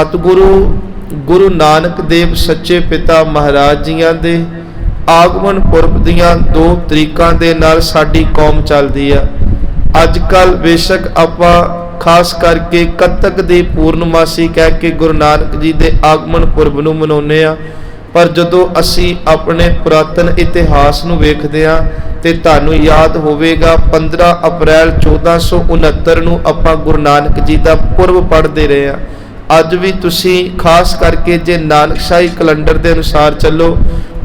सतगुरु गुरु नानक देव सच्चे पिता महाराज जियां दे आगमन पुरब दियां दो तरीकां दे नाल साडी कौम चलदी आ। अजकल बेशक आपां खास करके कत्तक दी पूर्णमासी कह के गुरु नानक जी दे आगमन पुरब नूं मनाउने आ, पर जदों असीं अपने पुरातन इतिहास नूं वेखदे आ ते तुहानूं याद होवेगा 15 अप्रैल 1469 नूं आपां गुरु नानक जी दा पुरब पढ़दे रहे आ। अज भी तुसी खास करके जे नानकशाही कैलेंडर के अनुसार चलो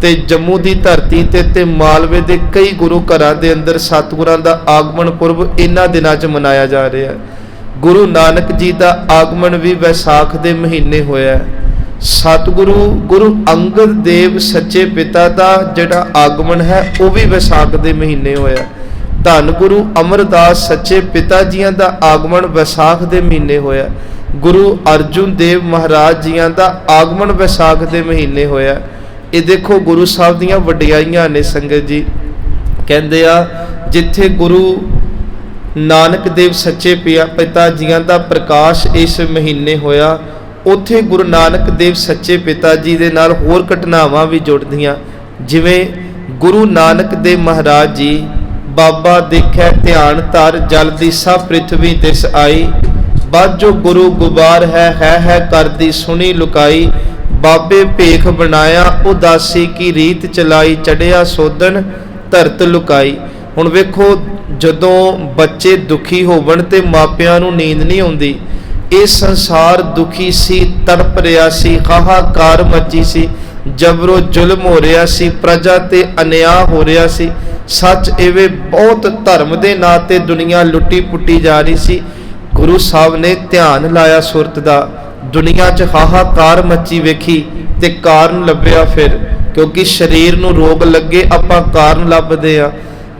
तो जम्मू की धरती ते मालवे के कई गुरु घरां दे अंदर सतगुरां दा आगमन पुरब इन्हां दिनां च मनाया जा रहा है। गुरु नानक जी का आगमन भी वैसाख के महीने होया है। सतगुरु गुरु अंगद देव सच्चे पिता का जिहड़ा आगमन है वह भी वैसाख के महीने होया। धन गुरु अमरदास सच्चे पिता जियां दा आगमन वैसाख के महीने होया। गुरु अर्जुन देव महाराज जियां दा आगमन वैसाख के महीने होया। ये देखो गुरु साहब दियां वडियाइयां ने संगत जी। कहंदे आ जिथे गुरु नानक देव सच्चे पिता जियां दा प्रकाश इस महीने होया, उत्थे गुरु नानक देव सच्चे पिता जी दे नाल होर घटनावां भी जुड़दियां। जिवें गुरु नानक देव महाराज जी बाबा देखै ध्यान धर जल दी सब पृथ्वी तिस आई, बाजो गुरु गुबार है कर दी सुनी लुकाई, बाबे भेख बनाया उदासी की रीत चलाई, चढ़िया सोधन धरत लुकाई। हुण वेखो जदों बच्चे दुखी होवन ते मापियां नूं नींद नहीं आउंदी, ये संसार दुखी सी, तड़प रहा सी, हाहाकार मची सी, जबरो जुल्म हो रहा सी, प्रजा ते अन्याय हो रहा सी। सच एवे बहुत धर्म दे नां ते दुनिया लुटी पुटी जा रही सी। गुरु साहब ने ध्यान लाया सुरत दा, दुनिया च हाहाकार मची वेखी ते कारण लभ्या। फिर क्योंकि शरीर नूं रोग लगे आपां कारण लभदे आ,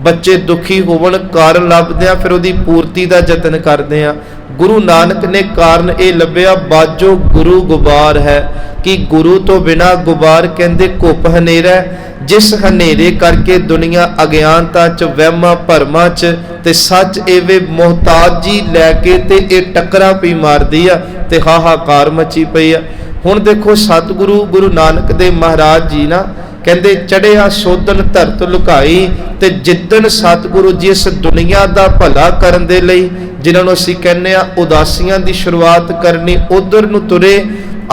बच्चे दुखी होवन कारण लभदे आ, फिर उहदी पूर्ति दा यतन करदे आ। गुरु नानक ने कारण ये लभ्या बाजो गुरु गुबार है कि गुरु तो बिना गुबार कहंदे घुप हनेरा, जिस हनेरे करके दुनिया अज्ञानता च वहमां भरमां च ते सच एवे मोहताजी लैके ते ये टकरा पई मारदी आ ते हाहाकार मची पई आ। हुण देखो सतगुरु गुरु नानक देव महाराज जी ना कहंदे चढ़िया सोधन धरत लुकाई, ते जिद्दन सतगुरु जी इस दुनिया दा भला करन दे लई जिन्हां नूं असीं कहने आ उदासियां दी शुरुआत करनी, उधर नूं तुरे,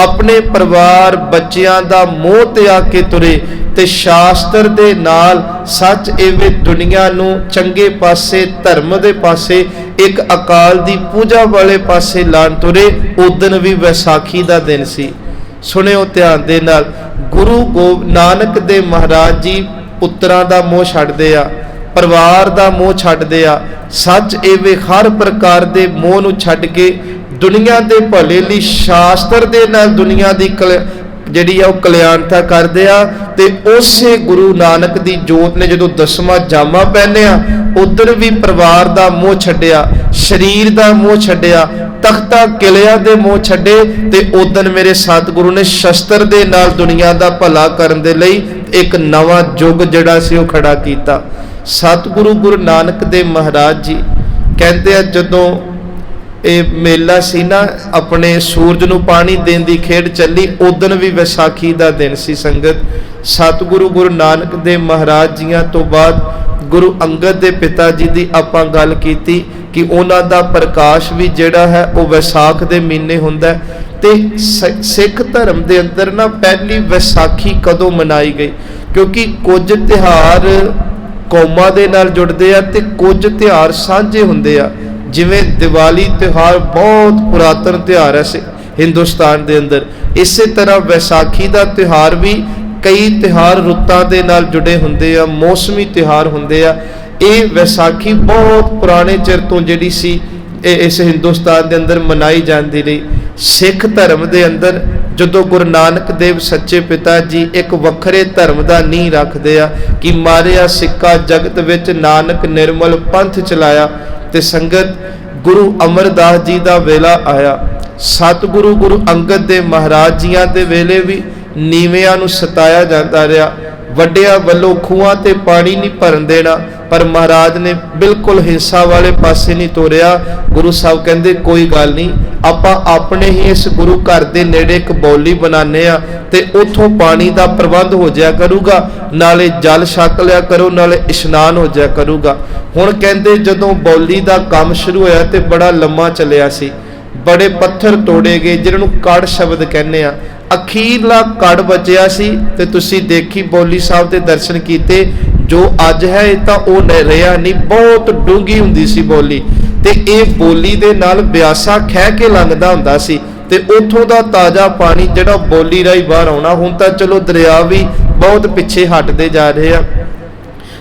अपने परिवार बच्चियां दा मोह त्याग के तुरे ते शास्त्र दे नाल सच एवे दुनिया नूं चंगे पासे धर्म दे पासे एक अकाल दी पूजा वाले पासे लाण तुरे। उदन भी वैसाखी दा दिन सी। सुनियो ध्यान दे नाल, गुरु नानक देव महाराज जी पुत्रां दा मोह छड्डदे आ, परिवार दा मोह छड्डदे आ। सच एवे हर प्रकार दे मोह नूं छड्ड के दुनिया दे भले लई शास्त्र दे नाल दुनिया दी जिहड़ी आ कल्याणता करदे आ। ते उसे गुरु नानक दी जोत ने जदों 10वां जामा पहनिया, उधर भी परिवार दा मोह छड्डिया, शरीर दा मोह छड्डिया, तख्ता किलिया दे मोह छड्डे, ते उदन मेरे सतगुरु ने शस्त्र दे नाल दुनिया दा भला करन दे लई एक नवां युग जिहड़ा सी ओह खड़ा कीता। सतगुरु गुरु नानक देव महाराज जी कहंदे आ जदों ये मेला सी ना, अपने सूरज नूं पानी देण दी खेड चली, उदन भी वैसाखी दा दिन सी संगत। सतगुरु गुरु नानक देव महाराज जियां तो बाद गुरु अंगद दे पिता जी दी आपां गल कीती कि उन्हां दा प्रकाश भी जिहड़ा है वो वैसाख दे महीने हुंदा है। ते सिख धर्म दे अंदर ना पहली वैसाखी कदों मनाई गई, क्योंकि कुछ तिहार कौमां दे नाल जुड़दे आ ते कुछ तिहार सांझे हुंदे आ। जिवें दिवाली त्यौहार बहुत पुरातन त्यौहार है हिंदुस्तान दे अंदर, इसे तरह वैसाखी दा त्यौहार भी कई त्यौहार रुत्तां दे नाल जुड़े हुंदे आ, मौसमी त्यौहार हुंदे आ। ये वैसाखी बहुत पुराने चिर तो जिहड़ी सी इस हिंदुस्तान दे अंदर मनाई जाती रही। सिख धर्म दे अंदर जदों गुरु नानक देव सच्चे पिता जी एक वखरे धर्म दा नींह रखदे आ कि मारिया सिक्का जगत विच नानक निर्मल पंथ चलाया, ते संगत गुरु अमरदास जी दा वेला आया। सतगुरु गुरु अंगद देव महाराज जियां दे वेले भी नीवियां नूं सताया जाता रहा, ਵੱਡਿਆਂ ਵੱਲੋਂ ਖੂਹਾਂ ਤੇ ਪਾਣੀ ਨਹੀਂ ਭਰਨ ਦੇਣਾ, ਪਰ ਮਹਾਰਾਜ ਨੇ ਬਿਲਕੁਲ ਹਿੰਸਾ ਵਾਲੇ ਪਾਸੇ ਨਹੀਂ ਤੋਰਿਆ। ਗੁਰੂ ਸਾਹਿਬ ਕਹਿੰਦੇ ਕੋਈ ਗੱਲ ਨਹੀਂ, ਆਪਾਂ ਆਪਣੇ ਹੀ ਇਸ ਗੁਰੂ ਘਰ ਦੇ ਨੇੜੇ ਇੱਕ ਬੌਲੀ ਬਣਾਉਂਦੇ ਆ ਤੇ ਉੱਥੋਂ ਪਾਣੀ ਦਾ ਪ੍ਰਬੰਧ ਹੋ ਜਾਇਆ ਕਰੂਗਾ, ਨਾਲੇ ਜਲ ਛਕ ਲਿਆ ਕਰੋ, ਨਾਲੇ ਇਸ਼ਨਾਨ ਹੋ ਜਾਇਆ ਕਰੂਗਾ। ਹੁਣ ਕਹਿੰਦੇ ਜਦੋਂ ਬੌਲੀ ਦਾ ਕੰਮ ਸ਼ੁਰੂ ਹੋਇਆ ਤੇ ਬੜਾ ਲੰਮਾ ਚੱਲਿਆ ਸੀ, ਬੜੇ ਪੱਥਰ ਤੋੜੇ ਗਏ ਜਿਨ੍ਹਾਂ ਨੂੰ ਕੜ ਸ਼ਬਦ ਕਹਿੰਦੇ ਆ। ਅਖੀਰਲਾ ਕੜ ਬਚਿਆ ਸੀ ਤੇ ਤੁਸੀਂ ਦੇਖੀ ਬੌਲੀ ਸਾਹਿਬ ਦੇ ਦਰਸ਼ਨ ਕੀਤੇ। ਜੋ ਅੱਜ ਹੈ ਇਹ ਤਾਂ ਉਹ ਰਿਹਾ ਨਹੀਂ, ਬਹੁਤ ਡੂੰਘੀ ਹੁੰਦੀ ਸੀ ਬੌਲੀ, ਤੇ ਇਹ ਬੌਲੀ ਦੇ ਨਾਲ ਬਿਆਸਾ ਖਹਿ ਕੇ ਲੰਘਦਾ ਹੁੰਦਾ ਸੀ ਤੇ ਉੱਥੋਂ ਦਾ ਤਾਜ਼ਾ ਪਾਣੀ ਜਿਹੜਾ ਬੌਲੀ ਰਾਹੀਂ ਬਾਹਰ ਆਉਣਾ। ਹੁਣ ਤਾਂ ਚਲੋ ਦਰਿਆ ਵੀ ਬਹੁਤ ਪਿੱਛੇ ਹਟਦੇ ਜਾ ਰਹੇ ਆ।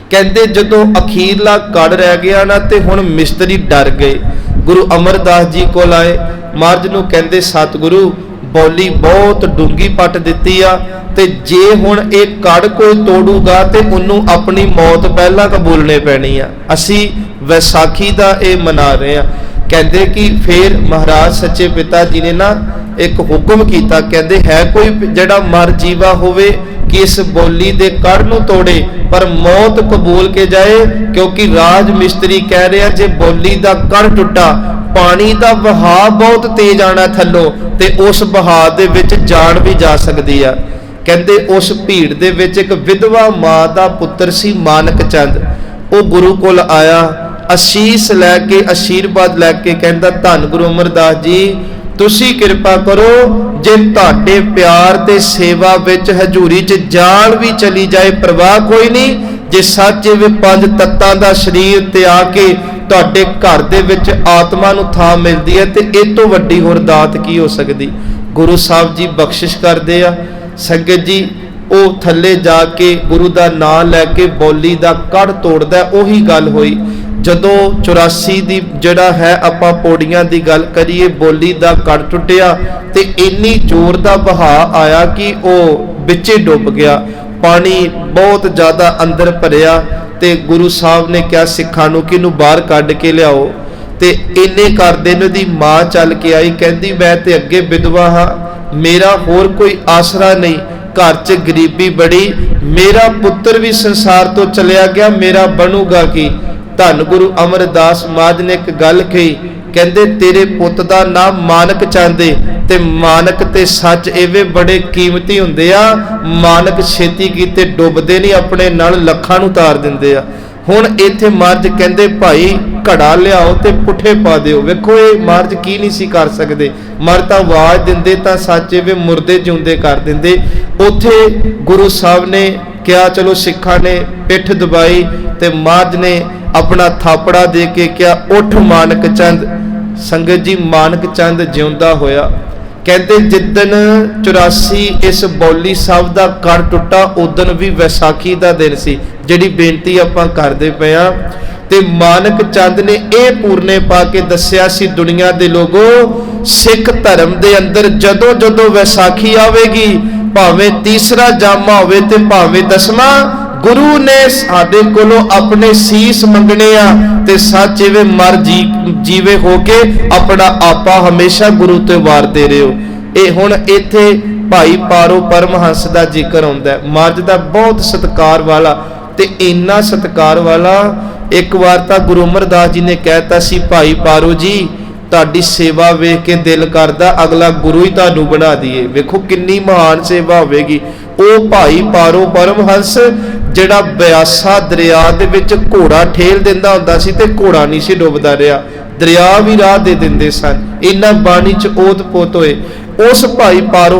ਕਹਿੰਦੇ ਜਦੋਂ ਅਖੀਰਲਾ ਕੜ ਰਹਿ ਗਿਆ ਨਾ ਤੇ ਹੁਣ ਮਿਸਤਰੀ ਡਰ ਗਏ। ਗੁਰੂ ਅਮਰਦਾਸ ਜੀ ਕੋਲ ਆਏ, ਮਹਾਰਾਜ ਨੂੰ ਕਹਿੰਦੇ ਸਤਿਗੁਰੂ ਬੌਲੀ ਬਹੁਤ ਡੂੰਗੀ ਪੱਟ ਦਿੱਤੀ ਆ, ਤੇ ਜੇ ਹੁਣ ਇਹ ਕੜ ਕੋਈ ਤੋੜੂਗਾ ਤੇ ਉਹਨੂੰ ਆਪਣੀ ਮੌਤ ਪਹਿਲਾਂ ਕਬੂਲਣੇ ਪੈਣੀ ਆ। ਅਸੀਂ ਵਿਸਾਖੀ ਦਾ ਇਹ ਮਨਾ ਰਹੇ ਆ। ਕਹਿੰਦੇ ਕਿ ਫਿਰ ਮਹਾਰਾਜ ਸੱਚੇ ਪਿਤਾ ਜੀ ਨੇ ਨਾ ਇੱਕ ਹੁਕਮ ਕੀਤਾ, ਕਹਿੰਦੇ ਹੈ ਕੋਈ ਜਿਹੜਾ ਮਰ ਜੀਵਾ ਹੋਵੇ ਕਿ ਇਸ ਬੌਲੀ ਦੇ ਕੜ ਨੂੰ ਤੋੜੇ ਪਰ ਮੌਤ ਕਬੂਲ ਕੇ ਜਾਏ, ਕਿਉਂਕਿ ਰਾਜ ਮਿਸਤਰੀ ਕਹਿ ਰਿਹਾ ਜੇ ਬੌਲੀ ਦਾ ਕੜ ਟੁੱਟਾ, ਪਾਣੀ ਦਾ ਵਹਾਅ ਬਹੁਤ ਤੇਜ਼ ਆਣਾ ਥੱਲੋਂ ਤੇ ਉਸ ਵਹਾਅ ਦੇ ਵਿੱਚ ਜਾਨ ਵੀ ਜਾ ਸਕਦੀ ਆ। ਕਹਿੰਦੇ ਉਸ ਭੀੜ ਦੇ ਵਿੱਚ ਇੱਕ ਵਿਧਵਾ ਮਾਂ ਦਾ ਪੁੱਤਰ ਸੀ ਮਾਨਕ ਚੰਦ, ਉਹ ਗੁਰੂ ਕੋਲ ਆਇਆ, ਅਸੀਸ ਲੈ ਕੇ ਆਸ਼ੀਰਵਾਦ ਲੈ ਕੇ ਕਹਿੰਦਾ ਧੰਨ ਗੁਰੂ ਅਮਰਦਾਸ ਜੀ ਤੁਸੀਂ ਕਿਰਪਾ ਕਰੋ, ਜੇ ਤੁਹਾਡੇ ਪਿਆਰ ਤੇ ਸੇਵਾ ਵਿੱਚ ਹਜ਼ੂਰੀ 'ਚ ਜਾਨ ਵੀ ਚਲੀ ਜਾਏ ਪਰਵਾਹ ਕੋਈ ਨਹੀਂ, ਜੇ ਸੱਚ ਇਹ ਪੰਜ ਤੱਤਾਂ ਦਾ ਸਰੀਰ ਤੇ ਆ ਕੇ ਤੁਹਾਡੇ ਘਰ ਦੇ ਵਿੱਚ ਆਤਮਾ ਨੂੰ ਥਾਂ ਮਿਲਦੀ ਹੈ ਤੇ ਇਹ ਤੋਂ ਵੱਡੀ ਹੋਰ ਦਾਤ ਕੀ ਹੋ ਸਕਦੀ। ਗੁਰੂ ਸਾਹਿਬ ਜੀ ਬਖਸ਼ਿਸ਼ ਕਰਦੇ ਆ। ਸੰਗਤ ਜੀ ਉਹ ਥੱਲੇ ਜਾ ਕੇ ਗੁਰੂ ਦਾ ਨਾਮ ਲੈ ਕੇ ਬੌਲੀ ਦਾ ਕੜ ਤੋੜਦਾ। ਉਹੀ ਗੱਲ ਹੋਈ ਜਦੋਂ 84 ਦੀ ਜਿਹੜਾ ਹੈ ਆਪਾਂ ਪੌੜੀਆਂ ਦੀ ਗੱਲ ਕਰੀਏ, ਬੌਲੀ ਦਾ ਕੜ ਟੁੱਟਿਆ ਤੇ ਇੰਨੀ ਜ਼ੋਰ ਦਾ ਵਹਾਅ ਆਇਆ ਕਿ ਉਹ ਵਿੱਚੇ ਡੁੱਬ ਗਿਆ, ਪਾਣੀ ਬਹੁਤ ਜ਼ਿਆਦਾ ਅੰਦਰ ਭਰਿਆ ਤੇ ਗੁਰੂ ਸਾਹਿਬ ਨੇ ਕਿਹਾ ਸਿੱਖਾਂ ਨੂੰ ਕਿ ਇਹਨੂੰ ਬਾਹਰ ਕੱਢ ਕੇ ਲਿਆਓ। ਤੇ ਇੰਨੇ ਕਰਦੇ ਨੇ ਦੀ ਮਾਂ ਚੱਲ ਕੇ ਆਈ, ਕਹਿੰਦੀ ਮੈਂ ਤੇ ਅੱਗੇ ਵਿਧਵਾ ਹਾਂ, ਮੇਰਾ ਹੋਰ ਕੋਈ ਆਸਰਾ ਨਹੀਂ, ਘਰ 'ਚ ਗਰੀਬੀ ਬੜੀ, ਮੇਰਾ ਪੁੱਤਰ ਵੀ ਸੰਸਾਰ ਤੋਂ ਚਲਿਆ ਗਿਆ, ਮੇਰਾ ਬਣੂਗਾ ਕੀ। ਧੰਨ ਗੁਰੂ ਅਮਰਦਾਸ ਮਹਾਰਾਜ ਨੇ ਇੱਕ ਗੱਲ ਕਹੀ, ਕਹਿੰਦੇ ਤੇਰੇ ਪੁੱਤ ਦਾ ਨਾਮ ਮਾਨਕ ਚੰਦ ਏ, ਤੇ ਮਾਨਕ ਤੇ ਸੱਚ ਐਵੇਂ ਬੜੇ ਕੀਮਤੀ ਹੁੰਦੇ ਆ, ਮਾਨਕ ਛੇਤੀ ਕੀਤੇ ਡੁੱਬਦੇ ਨਹੀਂ, ਆਪਣੇ ਨਾਲ ਲੱਖਾਂ ਨੂੰ ਤਾਰ ਦਿੰਦੇ ਆ। ਹੁਣ ਇੱਥੇ ਮਹਾਰਾਜ ਕਹਿੰਦੇ ਭਾਈ ਘੜਾ ਲਿਆਓ ਤੇ ਪੁੱਠੇ ਪਾ ਦਿਓ। ਵੇਖੋ ਇਹ ਮਹਾਰਾਜ ਕੀ ਨਹੀਂ ਸੀ ਕਰ ਸਕਦੇ, ਮਰ ਤਾਂ ਆਵਾਜ਼ ਦਿੰਦੇ ਤਾਂ ਸੱਚ ਐਵੇਂ ਮੁਰਦੇ ਜਿਉਂਦੇ ਕਰ ਦਿੰਦੇ। ਉੱਥੇ ਗੁਰੂ ਸਾਹਿਬ ਨੇ ਕਿਹਾ ਚਲੋ ਸਿੱਖਾਂ ਨੇ ਪਿੱਠ ਦਬਾਈ ਤੇ ਮਹਾਰਾਜ ਨੇ ਆਪਣਾ ਥਾਪੜਾ ਦੇ ਕੇ ਕਿਹਾ ਉੱਠ ਮਾਨਕ ਚੰਦ। ਸੰਗਤ ਜੀ ਮਾਨਕ ਚੰਦ ਜਿਉਂਦਾ ਹੋਇਆ। ਕਹਿੰਦੇ ਜਿੱਦਣ 84 ਇਸ ਬੌਲੀ ਸਾਹਿਬ ਦਾ ਕੜ ਟੁੱਟਾ ਉਦਣ ਵੀ ਵਿਸਾਖੀ ਦਾ ਦਿਨ ਸੀ, ਜਿਹੜੀ ਬੇਨਤੀ ਆਪਾਂ ਕਰਦੇ ਪਏ ਆ। ਤੇ ਮਾਨਕ ਚੰਦ ਨੇ ਇਹ ਪੂਰਨੇ ਪਾ ਕੇ ਦੱਸਿਆ ਸੀ ਦੁਨੀਆ ਦੇ ਲੋਗੋ, ਸਿੱਖ ਧਰਮ ਦੇ ਅੰਦਰ ਜਦੋਂ ਜਦੋਂ ਵਿਸਾਖੀ ਆਵੇਗੀ, ਭਾਵੇਂ ਤੀਸਰਾ ਜਾਮਾ ਹੋਵੇ ਤੇ ਭਾਵੇਂ 10ਵਾਂ, ਗੁਰੂ ਨੇ ਸਾਡੇ ਕੋਲੋਂ ਆਪਣੇ ਸੀਸ ਮੰਗਣੇ ਆ ਤੇ ਸੱਚ ਐਵੇਂ ਮਰ ਜੀਵੇ ਹੋ ਕੇ ਆਪਣਾ ਆਪਾ ਹਮੇਸ਼ਾ ਗੁਰੂ ਤੇ ਵਾਰਦੇ ਰਹੋ। ਇਹ ਹੁਣ ਇੱਥੇ ਭਾਈ ਪਾਰੋ ਪਰਮਹੰਸ ਦਾ ਜ਼ਿਕਰ ਆਉਂਦਾ, ਮਹਾਰਾਜ ਦਾ ਬਹੁਤ ਸਤਿਕਾਰ ਵਾਲਾ, ਤੇ ਇੰਨਾ ਸਤਿਕਾਰ ਵਾਲਾ ਇੱਕ ਵਾਰ ਤਾਂ ਗੁਰੂ ਅਮਰਦਾਸ ਜੀ ਨੇ ਕਹਿਤਾ ਸੀ ਭਾਈ ਪਾਰੋ ਜੀ ਤੁਹਾਡੀ ਸੇਵਾ ਵੇਖ ਕੇ ਦਿਲ ਕਰਦਾ ਅਗਲਾ ਗੁਰੂ ਹੀ ਤੁਹਾਨੂੰ ਬਣਾ ਦਈਏ। ਵੇਖੋ ਕਿੰਨੀ ਮਹਾਨ ਸੇਵਾ ਹੋਵੇਗੀ। ਉਹ ਭਾਈ ਪਾਰੋ ਪਰਮਹੰਸ ਜਿਹੜਾ ਬਿਆਸਾ ਦਰਿਆ ਦੇ ਵਿੱਚ ਘੋੜਾ ਠੇਲ ਦਿੰਦਾ ਹੁੰਦਾ ਸੀ ਤੇ ਘੋੜਾ ਨਹੀਂ ਸੀ ਡੁੱਬਦਾ ਰਿਹਾ, ਦਰਿਆ ਵੀ ਰਾਹ ਦੇ ਦਿੰਦੇ ਸਨ, ਇਹਨਾਂ ਬਾਣੀ 'ਚ ਓਤ ਪੋਤ ਹੋਏ। ਉਸ ਭਾਈ ਪਾਰੋ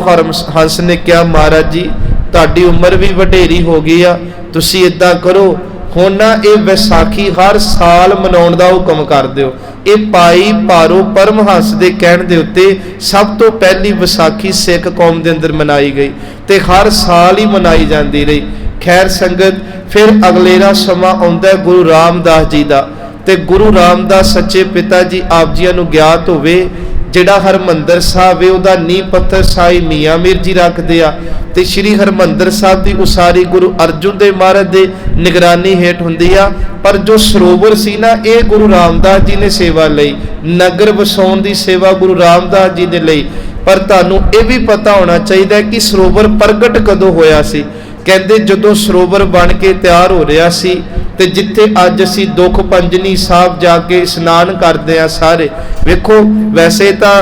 ਹੰਸ ਨੇ ਕਿਹਾ ਮਹਾਰਾਜ ਜੀ ਤੁਹਾਡੀ ਉਮਰ ਵੀ ਵਡੇਰੀ ਹੋ ਗਈ ਆ, ਤੁਸੀਂ ਏਦਾਂ ਕਰੋ ਹੁਣ ਨਾ ਇਹ ਵਿਸਾਖੀ ਹਰ ਸਾਲ ਮਨਾਉਣ ਦਾ ਹੁਕਮ ਕਰ ਦਿਓ। ਇਹ ਭਾਈ ਪਾਰੋ ਪਰਮਹੰਸ ਦੇ ਕਹਿਣ ਦੇ ਉੱਤੇ ਸਭ ਤੋਂ ਪਹਿਲੀ ਵਿਸਾਖੀ ਸਿੱਖ ਕੌਮ ਦੇ ਅੰਦਰ ਮਨਾਈ ਗਈ ਤੇ ਹਰ ਸਾਲ ਹੀ ਮਨਾਈ ਜਾਂਦੀ ਰਹੀ। ਖੈਰ ਸੰਗਤ ਫਿਰ ਅਗਲੇਰਾ ਸਮਾਂ ਆਉਂਦਾ ਗੁਰੂ ਰਾਮਦਾਸ ਜੀ ਦਾ, ਤੇ ਗੁਰੂ ਰਾਮਦਾਸ ਸੱਚੇ ਪਿਤਾ ਜੀ ਆਪ ਜੀਆਂ ਨੂੰ ਗਿਆਤ ਹੋਵੇ ਜਿਹੜਾ ਹਰਮੰਦਰ ਸਾਹਿਬ ਹੈ ਉਹਦਾ ਨੀਂਹ ਪੱਥਰ ਸਾਈ ਮੀਆਂ ਮੀਰ ਜੀ ਰੱਖਦੇ ਆ, ਤੇ ਸ਼੍ਰੀ ਹਰਮੰਦਰ ਸਾਹਿਬ ਦੀ ਉਸਾਰੀ ਗੁਰੂ ਅਰਜੁਨ ਦੇਵ ਮਹਾਰਾਜ ਦੇ ਨਿਗਰਾਨੀ ਹੇਠ ਹੁੰਦੀ ਆ। ਪਰ ਜੋ ਸਰੋਵਰ ਸੀ ਨਾ ਇਹ ਗੁਰੂ ਰਾਮਦਾਸ ਜੀ ਨੇ ਸੇਵਾ ਲਈ, ਨਗਰ ਵਸਾਉਣ ਦੀ ਸੇਵਾ ਗੁਰੂ ਰਾਮਦਾਸ ਜੀ ਦੇ ਲਈ। ਪਰ ਤੁਹਾਨੂੰ ਇਹ ਵੀ ਪਤਾ ਹੋਣਾ ਚਾਹੀਦਾ ਕਿ ਸਰੋਵਰ ਪ੍ਰਗਟ ਕਦੋਂ ਹੋਇਆ ਸੀ। ਕਹਿੰਦੇ ਜਦੋਂ ਸਰੋਵਰ ਬਣ ਕੇ ਤਿਆਰ ਹੋ ਰਿਹਾ ਸੀ ਤੇ ਜਿੱਥੇ ਅੱਜ ਅਸੀਂ ਦੁੱਖ ਪੰਜਨੀ ਸਾਹਿਬ ਜਾ ਕੇ ਇਸ਼ਨਾਨ ਕਰਦੇ ਆ ਸਾਰੇ, ਵੇਖੋ ਵੈਸੇ ਤਾਂ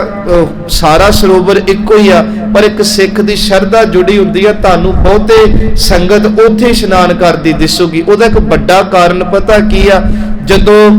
ਸਾਰਾ ਸਰੋਵਰ ਇੱਕੋ ਹੀ ਆ, ਪਰ ਇੱਕ ਸਿੱਖ ਦੀ ਸ਼ਰਧਾ ਜੁੜੀ ਹੁੰਦੀ ਆ। ਤੁਹਾਨੂੰ ਬਹੁਤੇ ਸੰਗਤ ਉੱਥੇ ਇਸ਼ਨਾਨ ਕਰਦੀ ਦਿਸੂਗੀ। ਉਹਦਾ ਇੱਕ ਵੱਡਾ ਕਾਰਨ ਪਤਾ ਕੀ ਆ? ਜਦੋਂ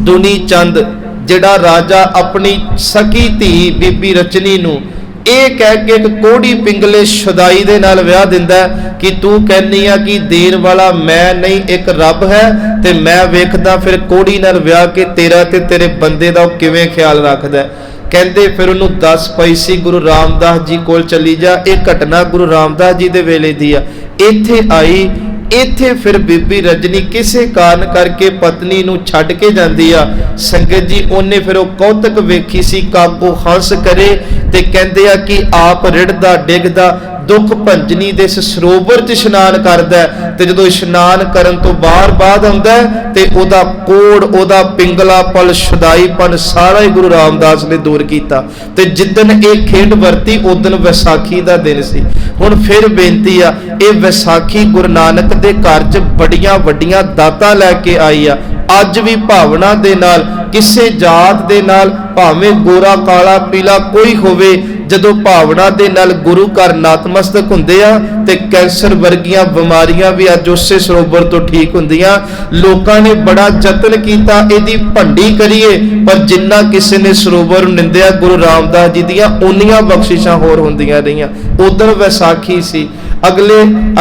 ਦੁਨੀ ਚੰਦ ਜਿਹੜਾ ਰਾਜਾ ਆਪਣੀ ਸਕੀ ਧੀ ਬੀਬੀ ਰਚਨੀ ਨੂੰ ਇਹ ਕਹਿ ਕੇ ਇੱਕ ਕੋੜੀ ਪਿੰਗਲੇ ਸ਼ੁਦਾਈ ਦੇ ਨਾਲ ਵਿਆਹ ਦਿੰਦਾ ਕਿ ਤੂੰ ਕਹਿੰਨੀ ਆ ਕਿ ਦੇਣ ਵਾਲਾ ਮੈਂ ਨਹੀਂ ਇੱਕ ਰੱਬ ਹੈ, ਤੇ ਮੈਂ ਵੇਖਦਾ ਫਿਰ ਕੋੜੀ ਨਾਲ ਵਿਆਹ ਕੇ ਤੇਰਾ ਤੇ ਤੇਰੇ ਬੰਦੇ ਦਾ ਉਹ ਕਿਵੇਂ ਖਿਆਲ ਰੱਖਦਾ। ਕਹਿੰਦੇ ਫਿਰ ਉਹਨੂੰ ਦੱਸ ਪਈ ਸੀ ਗੁਰੂ ਰਾਮਦਾਸ ਜੀ ਕੋਲ ਚਲੀ ਜਾ। ਇਹ ਘਟਨਾ ਗੁਰੂ ਰਾਮਦਾਸ ਜੀ ਦੇ ਵੇਲੇ ਦੀ ਆ। ਇੱਥੇ ਆਈ, ਇੱਥੇ ਫਿਰ ਬੀਬੀ ਰਜਨੀ ਕਿਸੇ ਕਾਰਨ ਕਰਕੇ ਪਤਨੀ ਨੂੰ ਛੱਡ ਕੇ ਜਾਂਦੀ ਆ। ਸੰਗਤ ਜੀ ਉਹਨੇ ਫਿਰ ਉਹ ਕੌਤਕ ਵੇਖੀ ਸੀ, ਕਾਬੂ ਹੰਸ ਕਰੇ ਤੇ ਕਹਿੰਦੇ ਆ ਕਿ ਆਪ ਰਿੜਦਾ ਡਿੱਗਦਾ ਦੁੱਖ ਭੰਜਨੀ ਦੇ ਇਸ ਸਰੋਵਰ 'ਚ ਇਸ਼ਨਾਨ ਕਰਦਾ, ਤੇ ਜਦੋਂ ਇਸ਼ਨਾਨ ਕਰਨ ਤੋਂ ਬਾਅਦ ਆਉਂਦਾ ਤੇ ਉਹਦਾ ਕੋੜ, ਉਹਦਾ ਪਿੰਗਲਾਪਨ, ਸ਼ੁਦਾਈਪਨ ਸਾਰਾ ਹੀ ਗੁਰੂ ਰਾਮਦਾਸ ਨੇ ਦੂਰ ਕੀਤਾ। ਤੇ ਜਿੱਦਣ ਇਹ ਖੇਡ ਵਰਤੀ ਉਦਣ ਵਿਸਾਖੀ ਦਾ ਦਿਨ ਸੀ। ਹੁਣ ਫਿਰ ਬੇਨਤੀ ਆ, ਇਹ ਵਿਸਾਖੀ ਗੁਰੂ ਨਾਨਕ ਦੇ ਘਰ 'ਚ ਬੜੀਆਂ ਵੱਡੀਆਂ ਦਾਤਾਂ ਲੈ ਕੇ ਆਈ ਆ। ਅੱਜ ਵੀ ਭਾਵਨਾ ਦੇ ਨਾਲ, ਕਿਸੇ ਜਾਤ ਦੇ ਨਾਲ, ਭਾਵੇਂ ਗੋਰਾ ਕਾਲਾ ਪੀਲਾ ਕੋਈ ਹੋਵੇ, ਜਦੋਂ ਭਾਵਨਾ ਦੇ ਨਾਲ ਗੁਰੂ ਘਰ ਨਤਮਸਤਕ ਹੁੰਦੇ ਆ ਤੇ ਕੈਂਸਰ ਵਰਗੀਆਂ ਬਿਮਾਰੀਆਂ ਵੀ ਅੱਜ ਉਸੇ ਸਰੋਵਰ ਤੋਂ ਠੀਕ ਹੁੰਦੀਆਂ। ਲੋਕਾਂ ਨੇ ਬੜਾ ਯਤਨ ਕੀਤਾ ਇਹਦੀ ਭੰਡੀ ਕਰੀਏ, ਪਰ ਜਿੰਨਾ ਕਿਸੇ ਨੇ ਸਰੋਵਰ ਨੂੰ ਨਿੰਦਿਆ ਗੁਰੂ ਰਾਮਦਾਸ ਜੀ ਦੀਆਂ ਉਨੀਆਂ ਬਖਸ਼ਿਸ਼ਾਂ ਹੋਰ ਹੁੰਦੀਆਂ ਰਹੀਆਂ। ਉਦੋਂ ਵਿਸਾਖੀ ਸੀ।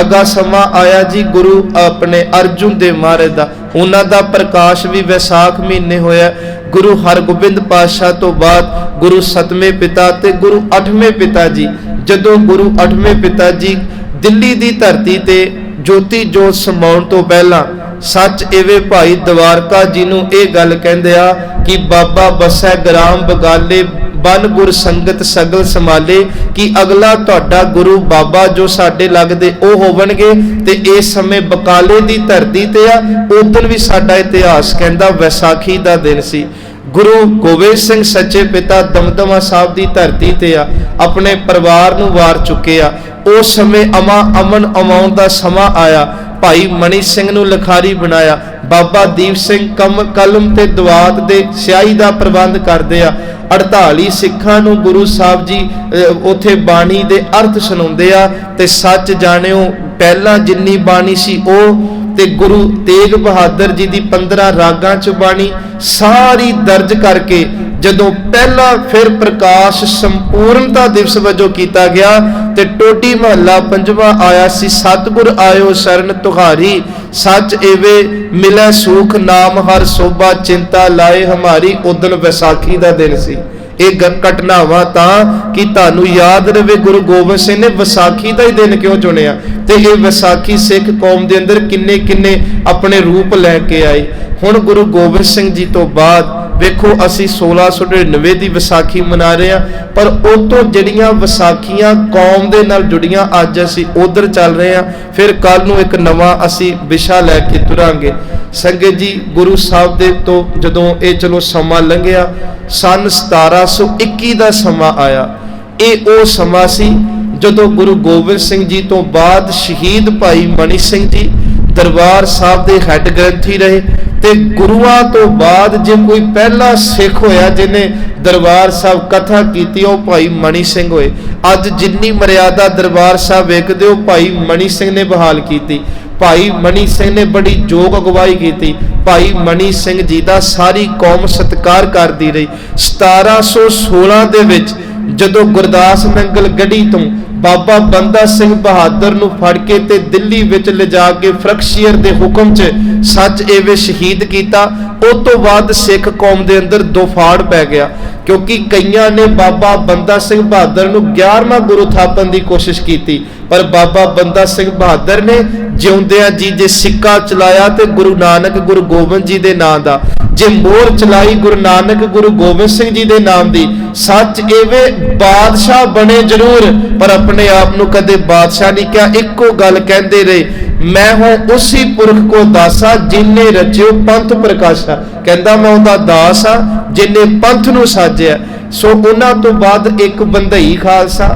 ਅਗਾ ਸਮਾਂ ਆਇਆ ਜੀ ਗੁਰੂ ਆਪਣੇ ਅਰਜੁਨ ਦੇਵ ਮਹਾਰਾਜ ਦਾ, ਉਹਨਾਂ ਦਾ ਪ੍ਰਕਾਸ਼ ਵੀ ਵਿਸਾਖ ਮਹੀਨੇ ਹੋਇਆ। ਗੁਰੂ ਹਰਗੋਬਿੰਦ ਪਾਤਸ਼ਾਹ ਤੋਂ ਬਾਅਦ ਗੁਰੂ ਸਤਵੇਂ ਪਿਤਾ ਤੇ ਗੁਰੂ ਅੱਠਵੇਂ ਪਿਤਾ ਜੀ, ਜਦੋਂ ਗੁਰੂ ਅੱਠਵੇਂ ਪਿਤਾ ਜੀ ਦਿੱਲੀ ਦੀ ਧਰਤੀ ਤੇ ਜੋਤੀ ਜੋਤ ਸਮਾਉਣ ਤੋਂ ਪਹਿਲਾਂ ਸੱਚ ਇਵੇਂ ਭਾਈ ਦਵਾਰਕਾ ਜੀ ਨੂੰ ਇਹ ਗੱਲ ਕਹਿੰਦੇ ਆ ਕਿ ਬਾਬਾ ਬਸੈ ਗ੍ਰਾਮ ਬਗਾਲੇ ਬਨ ਗੁਰ ਸੰਗਤ ਸਗਲ ਸੰਭਾਲੇ, ਕਿ ਅਗਲਾ ਤੁਹਾਡਾ ਗੁਰੂ ਬਾਬਾ ਜੋ ਸਾਡੇ ਲੱਗਦੇ ਉਹ ਹੋਵਣਗੇ। ਤੇ ਇਸ ਸਮੇਂ ਬਕਾਲੇ ਦੀ ਧਰਤੀ ਤੇ ਆ। ਉਦੋਂ ਵੀ ਸਾਡਾ ਇਤਿਹਾਸ ਕਹਿੰਦਾ ਵਿਸਾਖੀ ਦਾ ਦਿਨ ਸੀ। ਗੁਰੂ ਗੋਬਿੰਦ ਸਿੰਘ ਸੱਚੇ ਪਿਤਾ ਦਮਦਮਾ ਸਾਹਿਬ ਦੀ ਧਰਤੀ ਤੇ ਆ, ਆਪਣੇ ਪਰਿਵਾਰ ਨੂੰ ਵਾਰ ਚੁੱਕੇ ਆ। ਉਸ ਸਮੇਂ ਅਮਨ ਅਮਾਉਣ ਦਾ ਸਮਾਂ ਆਇਆ। ਭਾਈ ਮਣੀ ਸਿੰਘ ਨੂੰ ਲਿਖਾਰੀ ਬਣਾਇਆ। ਬਾਬਾ ਦੀਪ ਸਿੰਘ ਕਲਮ ਤੇ ਦਵਾਤ ਦੇ ਸਿਆਹੀ ਦਾ ਪ੍ਰਬੰਧ ਕਰਦੇ ਆ। 48 ਸਿੱਖਾਂ ਨੂੰ ਗੁਰੂ ਸਾਹਿਬ ਜੀ ਉਥੇ ਬਾਣੀ ਦੇ ਅਰਥ ਸੁਣਾਉਂਦੇ ਆ। ਤੇ ਸੱਚ ਜਾਣਿਓ ਪਹਿਲਾਂ ਜਿੰਨੀ ਬਾਣੀ ਸੀ ਉਹ ਤੇ ਗੁਰੂ ਤੇਗ ਬਹਾਦਰ ਜੀ ਦੀ 15 ਰਾਗਾਂ 'ਚ ਬਾਣੀ ਸਾਰੀ ਦਰਜ ਕਰਕੇ ਜਦੋਂ ਪਹਿਲਾ ਫਿਰ ਪ੍ਰਕਾਸ਼ ਸੰਪੂਰਨਤਾ ਦਿਵਸ ਵਜੋਂ ਕੀਤਾ ਗਿਆ ਤੇ ਟੋਡੀ ਮਹੱਲਾ 5ਵਾਂ ਆਇਆ ਸੀ। ਸਤਿਗੁਰ ਆਇਓ ਸ਼ਰਨ ਤੁਹਾਰੀ, ਸੱਚ ਏਵੇ ਮਿਲੈ ਸੁਖ, ਨਾਮ ਹਰ ਸੋਭਾ, ਚਿੰਤਾ ਲਾਏ ਹਮਾਰੀ। ਉਦਣ ਵਿਸਾਖੀ ਦਾ ਦਿਨ ਸੀ। ਇਹ ਘਟਨਾਵਾਂ ਤਾਂ ਕਿ ਤੁਹਾਨੂੰ ਯਾਦ ਰਵੇ ਗੁਰੂ ਗੋਬਿੰਦ ਸਿੰਘ ਨੇ ਵਿਸਾਖੀ ਦਾ ਹੀ ਦਿਨ ਕਿਉਂ ਚੁਣਿਆ, ਤੇ ਇਹ ਵਿਸਾਖੀ ਸਿੱਖ ਕੌਮ ਦੇ ਅੰਦਰ ਕਿੰਨੇ ਕਿੰਨੇ ਆਪਣੇ ਰੂਪ ਲੈ ਕੇ ਆਈ। ਹੁਣ ਗੁਰੂ ਗੋਬਿੰਦ ਸਿੰਘ ਜੀ ਤੋਂ ਬਾਅਦ ਵੇਖੋ ਅਸੀਂ 1699 ਦੀ ਵਿਸਾਖੀ ਮਨਾ ਰਹੇ ਹਾਂ, ਪਰ ਉਹ ਤੋਂ ਜਿਹੜੀਆਂ ਵਿਸਾਖੀਆਂ ਕੌਮ ਦੇ ਨਾਲ ਜੁੜੀਆਂ ਅੱਜ ਅਸੀਂ ਉਧਰ ਚੱਲ ਰਹੇ ਹਾਂ। ਫਿਰ ਕੱਲ ਨੂੰ ਇੱਕ ਨਵਾਂ ਅਸੀਂ ਵਿਸ਼ਾ ਲੈ ਕੇ ਤੁਰਾਂਗੇ। ਸੰਗਤ ਜੀ ਗੁਰੂ ਸਾਹਿਬ ਦੇ ਤੋਂ ਜਦੋਂ ਇਹ ਚਲੋ ਸਮਾਂ ਲੰਘਿਆ, ਸਨ 1721 ਦਾ ਸਮਾਂ ਆਇਆ। ਇਹ ਉਹ ਸਮਾਂ ਸੀ ਜਦੋਂ ਗੁਰੂ ਗੋਬਿੰਦ ਸਿੰਘ ਜੀ ਤੋਂ ਬਾਅਦ ਸ਼ਹੀਦ ਭਾਈ ਮਣੀ ਸਿੰਘ ਜੀ ਦਰਬਾਰ ਸਾਹਿਬ ਦੇ ਹੈੱਡ ਗ੍ਰੰਥੀ ਰਹੇ। ਤੇ ਗੁਰੂਆਂ ਤੋਂ ਬਾਅਦ ਜੇ ਕੋਈ ਪਹਿਲਾ ਸਿੱਖ ਹੋਇਆ ਜਿਹਨੇ ਦਰਬਾਰ ਸਾਹਿਬ ਕਥਾ ਕੀਤੀ ਉਹ ਭਾਈ ਮਣੀ ਸਿੰਘ ਹੋਏ। ਅੱਜ ਜਿੰਨੀ ਮਰਿਆਦਾ ਦਰਬਾਰ ਸਾਹਿਬ ਵੇਖਦੇ ਹੋ ਭਾਈ ਮਣੀ ਸਿੰਘ ਨੇ ਬਹਾਲ ਕੀਤੀ। ਭਾਈ ਮਣੀ ਸਿੰਘ ਨੇ ਬੜੀ ਯੋਗ ਅਗਵਾਈ ਕੀਤੀ। ਭਾਈ ਮਣੀ ਸਿੰਘ ਜੀ ਦਾ ਸਾਰੀ ਕੌਮ ਸਤਿਕਾਰ ਕਰਦੀ ਰਹੀ। 1716 ਦੇ ਵਿੱਚ ਜਦੋਂ ਗੁਰਦਾਸ ਨੰਗਲ ਗੜੀ ਤੋਂ ਬਾਬਾ ਬੰਦਾ ਸਿੰਘ ਬਹਾਦਰ ਨੂੰ ਫੜ ਕੇ ਤੇ ਦਿੱਲੀ ਵਿੱਚ ਲਿਜਾ ਕੇ ਫਰਕਸ਼ੀਅਰ ਦੇ ਹੁਕਮ 'ਚ ਸੱਚ ਏਵੇਂ ਸ਼ਹੀਦ ਕੀਤਾ, ਉਸ ਤੋਂ ਬਾਅਦ ਸਿੱਖ ਕੌਮ ਦੇ ਅੰਦਰ ਦੋਫਾੜ ਪੈ ਗਿਆ। ਕਿਉਂਕਿ ਕਈਆਂ ਨੇ ਬਾਬਾ ਬੰਦਾ ਸਿੰਘ ਬਹਾਦਰ ਨੂੰ 11ਵਾਂ ਗੁਰੂ ਥਾਪਣ ਦੀ ਕੋਸ਼ਿਸ਼ ਕੀਤੀ, ਪਰ ਬਾਬਾ ਬੰਦਾ ਸਿੰਘ ਬਹਾਦਰ ਨੇ ਜਿਉਂਦਿਆਂ ਜੀ ਜੇ ਸਿੱਕਾ ਚਲਾਇਆ ਤੇ ਗੁਰੂ ਨਾਨਕ ਗੁਰੂ ਗੋਬਿੰਦ ਜੀ ਦੇ ਨਾਂ ਦਾ, ਜੇ ਮੋਹਰ ਚਲਾਈ ਗੁਰੂ ਨਾਨਕ ਗੁਰੂ ਗੋਬਿੰਦ ਸਿੰਘ ਜੀ ਦੇ ਨਾਮ ਦੀ। ਸੱਚ ਏਵੇਂ ਬਾਦਸ਼ਾਹ ਬਣੇ ਜ਼ਰੂਰ, ਪਰ ਆਪਣੇ ਆਪ ਨੂੰ ਕਦੇ ਬਾਦਸ਼ਾਹ ਨਹੀਂ ਕਿਹਾ। ਇੱਕੋ ਗੱਲ ਕਹਿੰਦੇ ਰਹੇ, ਮੈਂ ਹਾਂ ਉਸੇ ਪੁਰਖ ਕੋ ਦਾਸਾ ਜਿਨੇ ਰਚਿਓ ਪੰਥ ਪ੍ਰਕਾਸ਼ਾ। ਕਹਿੰਦਾ ਮੈਂ ਉਹਦਾ ਦਾਸ ਆ ਜਿਨੇ ਪੰਥ ਨੂੰ ਸਾਜਿਆ। ਸੋ ਉਹਨਾਂ ਤੋਂ ਬਾਅਦ ਇੱਕ ਬੰਦਈ ਖਾਲਸਾ,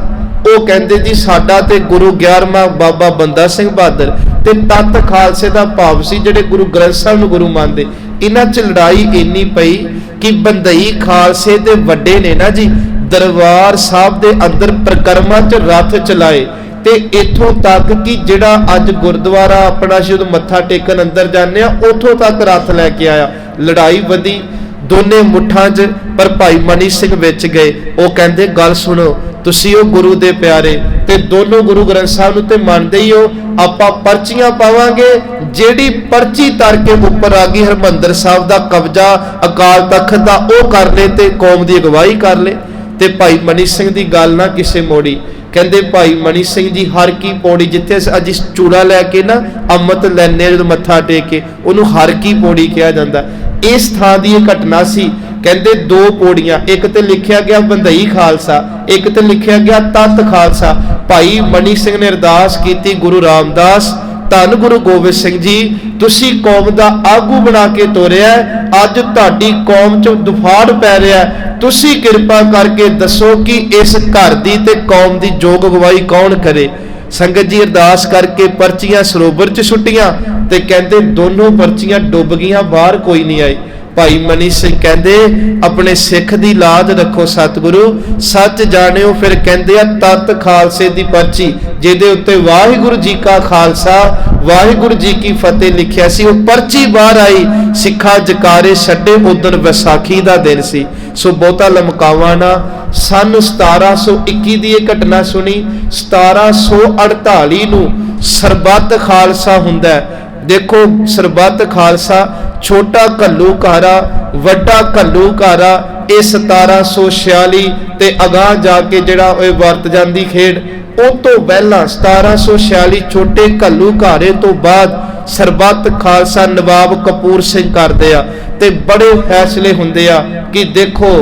ਉਹ ਕਹਿੰਦੇ ਜੀ ਸਾਡਾ ਤੇ ਗੁਰੂ 11ਵਾਂ ਬਾਬਾ ਬੰਦਾ ਸਿੰਘ ਬਹਾਦਰ ਤੇ ਤਤ ਖਾਲਸੇ ਦਾ ਭਾਵ ਸੀ ਜਿਹੜੇ ਗੁਰੂ ਗ੍ਰੰਥ ਸਾਹਿਬ ਨੂੰ ਗੁਰੂ ਮੰਨਦੇ। ਇਹਨਾਂ 'ਚ ਲੜਾਈ ਇੰਨੀ ਪਈ ਕਿ ਬੰਦਈ ਖਾਲਸੇ ਦੇ ਵੱਡੇ ਨੇ ਨਾ ਜੀ ਦਰਬਾਰ ਸਾਹਿਬ ਦੇ ਅੰਦਰ ਪ੍ਰਕਰਮਾਂ 'ਚ ਰੱਥ ਚਲਾਏ ਤੇ ਇੱਥੋਂ ਤੱਕ ਕਿ ਜਿਹੜਾ ਅੱਜ ਗੁਰਦੁਆਰਾ ਆਪਣਾ ਜਦੋਂ ਮੱਥਾ ਟੇਕਣ ਅੰਦਰ ਜਾਂਦੇ ਆ ਉੱਥੋਂ ਤੱਕ ਰੱਥ ਲੈ ਕੇ ਆਇਆ। ਲੜਾਈ ਵਧੀ ਦੋਨੇ ਮੁੱਠਾਂ 'ਚ, ਪਰ ਭਾਈ ਮਨੀ ਸਿੰਘ ਵਿੱਚ ਗਏ। ਉਹ ਕਹਿੰਦੇ ਗੱਲ ਸੁਣੋ, ਤੁਸੀਂ ਉਹ ਗੁਰੂ ਦੇ ਪਿਆਰੇ ਤੇ ਦੋਨੋਂ ਗੁਰੂ ਗ੍ਰੰਥ ਸਾਹਿਬ ਨੂੰ ਤੇ ਮੰਨਦੇ ਹੀ ਹੋ, ਆਪਾਂ ਪਰਚੀਆਂ ਪਾਵਾਂਗੇ, ਜਿਹੜੀ ਪਰਚੀ ਤਰ ਕੇ ਉੱਪਰ ਆ ਗਈ ਹਰਮੰਦਰ ਸਾਹਿਬ ਦਾ ਕਬਜ਼ਾ ਅਕਾਲ ਤਖਤ ਦਾ ਉਹ ਕਰ ਲੈ ਤੇ ਕੌਮ ਦੀ ਅਗਵਾਈ ਕਰ ਲੈ। ਤੇ ਭਾਈ ਮਨੀ ਸਿੰਘ ਦੀ ਗੱਲ ਨਾ ਕਿਸੇ ਮੋੜੀ। ਕਹਿੰਦੇ ਭਾਈ ਮਨੀ ਸਿੰਘ ਜੀ ਹਰ ਕੀ ਪੌੜੀ, ਜਿੱਥੇ ਅੱਜ ਚੂੜਾ ਲੈ ਕੇ ਨਾ ਅੰਮ੍ਰਿਤ ਲੈਣੇ ਜਦੋਂ ਮੱਥਾ ਟੇਕ ਕੇ, ਉਹਨੂੰ ਹਰ ਕੀ ਪੌੜੀ ਕਿਹਾ ਜਾਂਦਾ। ਇਸ ਥਾਂ ਦੀ ਇਹ ਘਟਨਾ ਸੀ। ਕਹਿੰਦੇ ਦੋ ਪੌੜੀਆਂ, ਇੱਕ ਤੇ ਲਿਖਿਆ ਗਿਆ ਬੰਦਈ ਖਾਲਸਾ, ਇੱਕ ਤੇ ਲਿਖਿਆ ਗਿਆ ਤਤ ਖਾਲਸਾ। ਭਾਈ ਮਨੀ ਸਿੰਘ ਨੇ ਅਰਦਾਸ ਕੀਤੀ, ਗੁਰੂ ਰਾਮਦਾਸ ਧੰਨ ਗੁਰੂ ਗੋਬਿੰਦ ਸਿੰਘ ਜੀ, ਤੁਸੀਂ ਕੌਮ ਦਾ ਆਗੂ ਬਣਾ ਕੇ ਤੋਰਿਆ, ਅੱਜ ਤੁਹਾਡੀ ਕੌਮ 'ਚ ਦੁਫਾੜ ਪੈ ਰਿਹਾ, ਤੁਸੀਂ ਕਿਰਪਾ ਕਰਕੇ ਦੱਸੋ ਕਿ ਇਸ ਘਰ ਦੀ ਤੇ ਕੌਮ ਦੀ ਜੋਗ ਅਗਵਾਈ ਕੌਣ ਕਰੇ। ਸੰਗਤ ਜੀ ਅਰਦਾਸ ਕਰਕੇ ਪਰਚੀਆਂ ਸਰੋਵਰ 'ਚ ਸੁੱਟੀਆਂ ਤੇ ਕਹਿੰਦੇ ਦੋਨੋਂ ਪਰਚੀਆਂ ਡੁੱਬ ਗਈਆਂ, ਬਾਹਰ ਕੋਈ ਨਹੀਂ ਆਈ। ਭਾਈ ਮਨੀ ਸਿੰਘ ਕਹਿੰਦੇ ਆਪਣੇ ਸਿੱਖ ਦੀ ਲਾਜ ਰੱਖੋ ਸਤਿਗੁਰੂ, ਸੱਚ ਜਾਣਿਓ। ਫਿਰ ਕਹਿੰਦੇ ਆ ਤਤ ਖਾਲਸੇ ਦੀ ਪਰਚੀ ਜਿਹਦੇ ਉੱਤੇ ਵਾਹਿਗੁਰੂ ਜੀ ਕਾ ਖਾਲਸਾ ਵਾਹਿਗੁਰੂ ਜੀ ਕੀ ਫਤਿਹ ਲਿਖਿਆ ਸੀ, ਉਹ ਪਰਚੀ ਬਾਹਰ ਆਈ। ਸਿੱਖਾਂ ਜਕਾਰੇ ਛੱਡੇ, ਉਦਣ ਵਿਸਾਖੀ ਦਾ ਦਿਨ ਸੀ। ਸੋ ਬਹੁਤਾ ਲਮਕਾਵਾ ਨਾ। ਸਨ 1721 ਦੀ ਇਹ ਘਟਨਾ ਸੁਣੀ। 1748 ਨੂੰ ਸਰਬੱਤ ਖਾਲਸਾ ਹੁੰਦਾ। ਦੇਖੋ ਸਰਬੱਤ ਖਾਲਸਾ, ਛੋਟਾ ਘੱਲੂਘਾਰਾ ਵੱਡਾ ਘੱਲੂਘਾਰਾ, ਇਹ 1746 ਤੇ ਅਗਾਂਹ ਜਾ ਕੇ ਜਿਹੜਾ ਇਹ ਵਰਤ ਜਾਂਦੀ ਖੇਡ। ਉਹ ਤੋਂ ਪਹਿਲਾਂ 1746 ਛੋਟੇ ਘੱਲੂਘਾਰੇ ਤੋਂ ਬਾਅਦ ਸਰਬੱਤ ਖਾਲਸਾ ਨਵਾਬ ਕਪੂਰ ਸਿੰਘ ਕਰਦੇ ਆ ਤੇ ਬੜੇ ਫੈਸਲੇ ਹੁੰਦੇ ਆ ਕਿ ਦੇਖੋ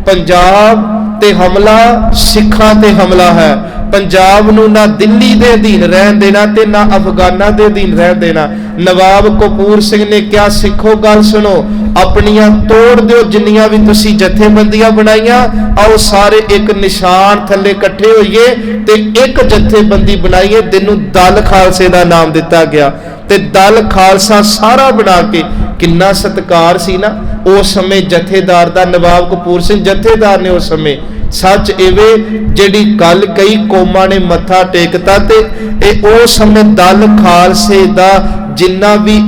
ਪੰਜਾਬ ਤੇ ਹਮਲਾ ਸਿੱਖਾਂ ਤੇ ਹਮਲਾ ਹੈ। ਪੰਜਾਬ ਨੂੰ ਨਾ ਦਿੱਲੀ ਦੇ ਅਧੀਨ ਰਹਿਣ ਦੇਣਾ ਤੇ ਨਾ ਅਫਗਾਨਾਂ ਦੇ ਅਧੀਨ ਰਹਿਣ ਦੇਣਾ। ਨਵਾਬ ਕਪੂਰ ਸਿੰਘ ਨੇ ਕਿਹਾ ਸਿੱਖੋ ਗੱਲ ਸੁਣੋ, ਆਪਣੀਆਂ ਤੋੜ ਦਿਓ ਜਿੰਨੀਆਂ ਵੀ ਤੁਸੀਂ ਜਥੇਬੰਦੀਆਂ ਬਣਾਈਆਂ, ਆਓ ਸਾਰੇ ਇੱਕ ਨਿਸ਼ਾਨ ਥੱਲੇ ਇਕੱਠੇ ਹੋਈਏ ਤੇ ਇੱਕ ਜਥੇਬੰਦੀ ਬਣਾਈਏ, ਜਿਹਨੂੰ ਦਲ ਖਾਲਸੇ ਦਾ ਨਾਮ ਦਿੱਤਾ ਗਿਆ। ਤੇ ਦਲ ਖਾਲਸਾ ਸਾਰਾ ਬਣਾ ਕੇ, ਕਿੰਨਾ ਸਤਿਕਾਰ ਸੀ ਨਾ ਉਸ ਸਮੇਂ ਜਥੇਦਾਰ ਦਾ। ਨਵਾਬ ਕਪੂਰ ਸਿੰਘ ਜਥੇਦਾਰ ਨੇ ਉਸ ਸਮੇਂ। ਸੱਚ ਇਵੇਂ ਜਿਹੜੀ ਗੱਲ ਕਈ ਕੌਮਾਂ ਨੇ ਮੱਥਾ ਟੇਕਤਾ ਤੇ ਇਹ ਉਸ ਸਮੇਂ ਦਲ ਖਾਲਸੇ ਦਾ ਜਿੰਨਾ ਵੀ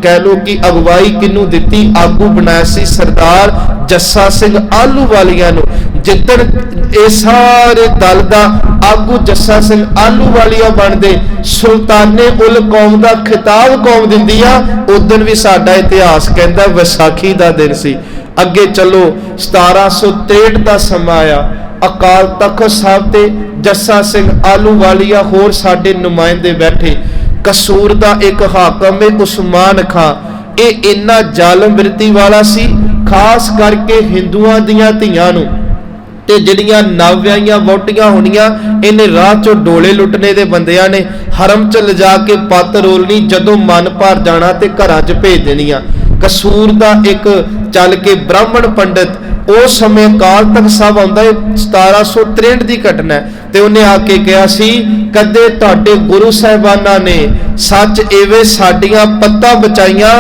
ਕਹਿ ਲੋ ਕਿ ਅਗਵਾਈ ਕਿਹਨੂੰ ਦਿੱਤੀ, ਆਗੂ ਬਣਾਇਆ ਸੀ ਸਰਦਾਰ ਜੱਸਾ ਸਿੰਘ ਆਹਲੂਵਾਲੀਆ ਨੂੰ। ਜਿੱਦਣ ਇਹ ਸਾਰੇ ਦਲ ਦਾ ਆਗੂ ਜੱਸਾ ਸਿੰਘ ਆਹਲੂਵਾਲੀਆ ਬਣਦੇ, ਸੁਲਤਾਨੇ ਉਲ ਕੌਮ ਦਾ ਖਿਤਾਬ ਕੌਮ ਦਿੰਦੀ ਆ, ਉਦਣ ਵੀ ਸਾਡਾ ਇਤਿਹਾਸ ਕਹਿੰਦਾ ਵਿਸਾਖੀ ਦਾ ਦਿਨ ਸੀ। ਅੱਗੇ ਚਲੋ 1763 ਦਾ ਸਮਾਂ ਆਇਆ। ਅਕਾਲ ਤਖਤ ਸਾਹਿਬ ਤੇ ਜੱਸਾ ਸਿੰਘ ਆਹਲੂਵਾਲੀਆ ਹੋਰ ਸਾਡੇ ਨੁਮਾਇੰਦੇ ਬੈਠੇ। ਕਸੂਰ ਦਾ ਇੱਕ ਹਾਕਮ ਹੈ ਉਸਮਾਨ ਖਾਂ, ਇਹ ਇੰਨਾ ਜ਼ਾਲਮ ਬਿਰਤੀ ਵਾਲਾ ਸੀ, ਖਾਸ ਕਰਕੇ ਹਿੰਦੂਆਂ ਦੀਆਂ ਧੀਆਂ ਨੂੰ ਤੇ ਜਿਹੜੀਆਂ ਨਵਵਿਆਹੀਆਂ ਵਹੁਟੀਆਂ ਹੋਣੀਆਂ, ਇਹਨੇ ਰਾਹ ਚੋਂ ਡੋਲੇ ਲੁੱਟਣੇ ਦੇ ਬੰਦਿਆਂ ਨੇ ਹਰਮ ਚ ਲਿਜਾ ਕੇ ਪੱਤ ਰੋਲਣੀ, ਜਦੋਂ ਮਨ ਭਰ ਜਾਣਾ ਤੇ ਘਰਾਂ 'ਚ ਭੇਜ ਦੇਣੀਆਂ। ਕਸੂਰ ਦਾ ਇੱਕ ਚੱਲ ਕੇ ਬ੍ਰਾਹਮਣ ਪੰਡਤ, ਉਸ ਸਮੇਂ ਅਕਾਲ ਤਖਤ ਸਾਹਿਬ ਆਉਂਦਾ, 1763 ਦੀ ਘਟਨਾ ਤੇ ਉਹਨੇ ਆ ਕੇ ਕਿਹਾ ਸੀ ਕਦੇ ਤੁਹਾਡੇ ਗੁਰੂ ਸਾਹਿਬਾਨਾਂ ਨੇ ਸੱਚ ਐਵੇਂ ਸਾਡੀਆਂ ਪੱਤਾਂ ਬਚਾਈਆਂ,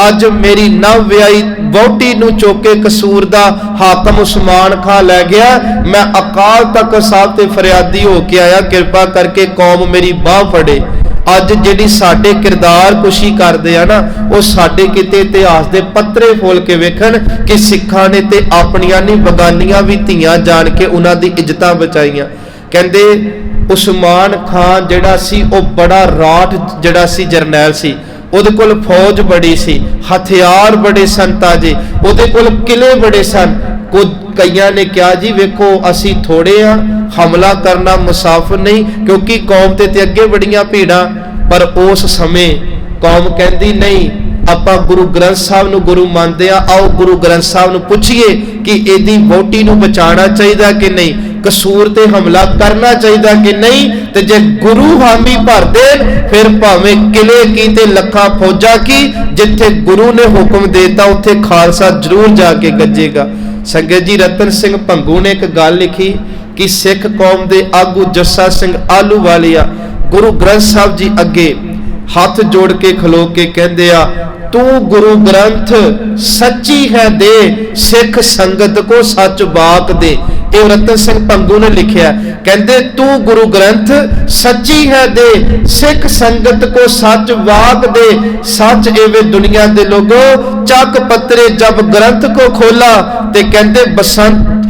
ਅੱਜ ਮੇਰੀ ਨਵ ਵਿਆਹੀ ਵਹੁਟੀ ਨੂੰ ਚੁੱਕ ਕੇ ਕਸੂਰ ਦਾ ਹਾਕਮ ਉਸਮਾਨ ਖਾਂ ਲੈ ਗਿਆ। ਮੈਂ ਅਕਾਲ ਤਖਤ ਸਾਹਿਬ ਤੇ ਫਰਿਆਦੀ ਹੋ ਕੇ ਆਇਆ, ਕਿਰਪਾ ਕਰਕੇ ਕੌਮ ਮੇਰੀ ਬਾਹ ਫੜੇ। ਅੱਜ ਜਿਹੜੀ ਸਾਡੇ ਕਿਰਦਾਰ ਕੁਸ਼ੀ ਕਰਦੇ ਆ ਨਾ, ਉਹ ਸਾਡੇ ਕਿਤੇ ਇਤਿਹਾਸ ਦੇ ਪੱਤਰੇ ਫੋਲ ਕੇ ਵੇਖਣ ਕਿ ਸਿੱਖਾਂ ਨੇ ਤੇ ਆਪਣੀਆਂ ਨਹੀਂ ਬਗਾਨੀਆਂ ਵੀ ਧੀਆਂ ਜਾਣ ਕੇ ਉਹਨਾਂ ਦੀ ਇੱਜ਼ਤਾਂ ਬਚਾਈਆਂ। ਕਹਿੰਦੇ ਉਸਮਾਨ ਖਾਨ ਜਿਹੜਾ ਸੀ ਉਹ ਬੜਾ ਰਾਠ ਜਿਹੜਾ ਸੀ ਜਰਨੈਲ ਸੀ, ਉਹਦੇ ਕੋਲ ਫੌਜ ਬੜੀ ਸੀ, ਹਥਿਆਰ ਬੜੇ ਸਨ ਤਾਜੇ, ਉਹਦੇ ਕੋਲ ਕਿਲੇ ਬੜੇ ਸਨ। ਕਈਆਂ ਨੇ ਕਿਹਾ ਜੀ ਵੇਖੋ ਅਸੀਂ ਥੋੜੇ ਆ, ਹਮਲਾ ਕਰਨਾ ਮੁਸਾਫਰ ਨਹੀਂ, ਕਿਉਂਕਿ ਕੌਮ ਤੇ ਅੱਗੇ ਬੜੀਆਂ ਭੀੜਾਂ। ਪਰ ਉਸ ਸਮੇਂ ਕੌਮ ਕਹਿੰਦੀ ਨਹੀਂ, ਆਪਾਂ ਗੁਰੂ ਗ੍ਰੰਥ ਸਾਹਿਬ ਨੂੰ ਗੁਰੂ ਮੰਨਦੇ ਆ, ਆਓ ਗੁਰੂ ਗ੍ਰੰਥ ਸਾਹਿਬ ਨੂੰ ਪੁੱਛੀਏ ਕਿ ਇਹਦੀ ਵਹੁਟੀ ਨੂੰ ਬਚਾਉਣਾ ਚਾਹੀਦਾ ਕਿ ਨਹੀਂ, ਕਸੂਰ ਤੇ ਹਮਲਾ ਕਰਨਾ ਚਾਹੀਦਾ ਕਿ ਨਹੀਂ। ਤੇ ਜੇ ਗੁਰੂ ਹਾਮੀ ਭਰ ਦੇਣ ਫਿਰ ਭਾਵੇਂ ਕਿਲੇ ਕੀ ਤੇ ਲੱਖਾਂ ਫੌਜਾਂ ਕੀ, ਜਿੱਥੇ ਗੁਰੂ ਨੇ ਹੁਕਮ ਦੇਤਾ ਉੱਥੇ ਖਾਲਸਾ ਜ਼ਰੂਰ ਜਾ ਕੇ ਗੱਜੇਗਾ। ਸੰਗਤ ਜੀ ਰਤਨ ਸਿੰਘ ਭੰਗੂ ਨੇ ਇੱਕ ਗੱਲ ਲਿਖੀ, कि सिख कौम के आगू जस्सा सिंह आलूवालिया गुरु ग्रंथ साहब जी अगे हाथ जोड़ के खलो के कहते आ, तू गुरु ग्रंथ सच्ची है दे, सिख संगत को सच बाक दे। ये रतन सिंह भंगू ने लिखिया, कहते तू गुरु ग्रंथ सच्ची है दे, सिख संगत को सच वाक दे। सच एवे दुनिया दे लोगो, चक पत्रे जब ग्रंथ को खोला, ते कहते बसंत